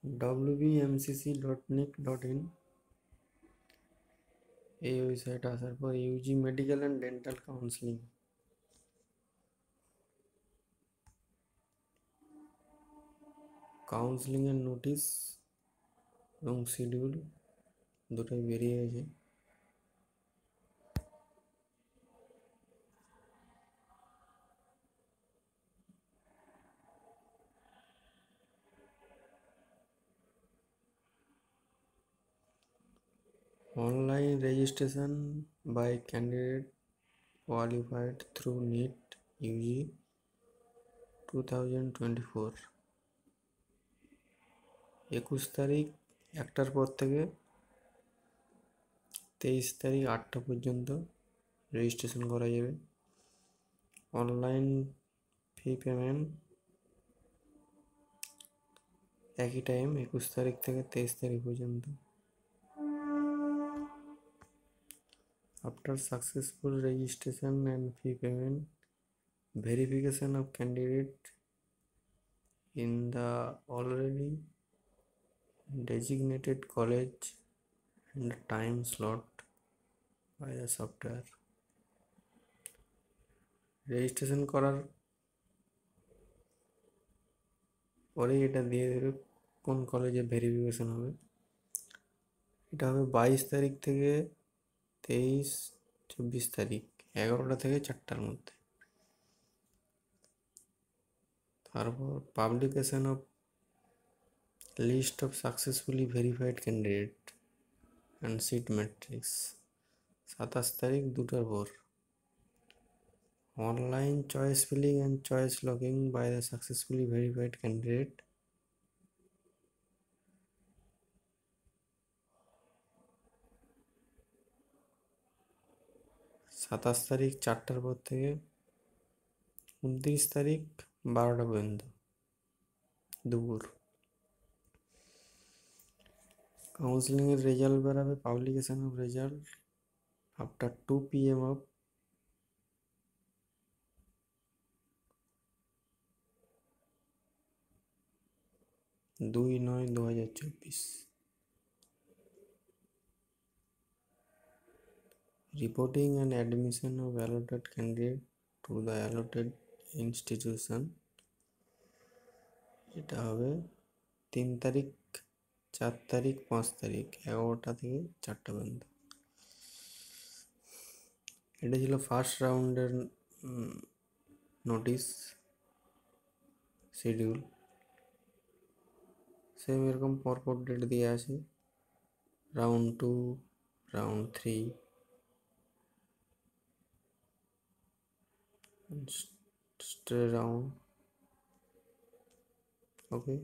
wbmcc.nic.in এই website আসার পর UG medical and dental counselling কাউন্সিলিংয়ের নোটিশ এবং শিডিউল দুটোই বেরিয়ে গেছে। Online registration by candidate qualified through NEET UG 2024 21 তারিখ 1টার পর থেকে 23 তারিখ 8টা পর্যন্ত রেজিস্ট্রেশন করা যাবে। অনলাইন ফি পেমেন্ট একই টাইম 21 তারিখ থেকে 23 তারিখ পর্যন্ত। After successful registration and fee payment, verification of candidate in the already designated college and time slot by the software. Registration করার পরেই এটা দিয়ে দেবে কোন কলেজে ভেরিফিকেশন হবে। এটা হবে 22 তারিখ থেকে 23-24 তারিখ 11টা থেকে 4টার মধ্যে। তারপর publication of list of successfully verified candidate and seat matrix 27 তারিখ 2টার পর। Online choice filling and choice locking by the successfully verified candidate 27 তারিখ 4টার পর থেকে 29 তারিখ 12টা পর্যন্ত দুপুর। কাউন্সিলিংয়ের রেজাল্ট বেরাবে publication of result after 2 PM of 2/9/2024। Reporting and admission of allotted candidate to the allotted institution এটা হবে 3 তারিখ 4 তারিখ 5 তারিখ 11টা থেকে 4টা পর্যন্ত। এটা ছিল ফার্স্ট রাউন্ডের নোটিশ শিডিউল। সেম এরকম পরপর ডেট দিয়ে আছে, রাউন্ড 2, রাউন্ড 3, স্টে রাউন্ড। ওকে।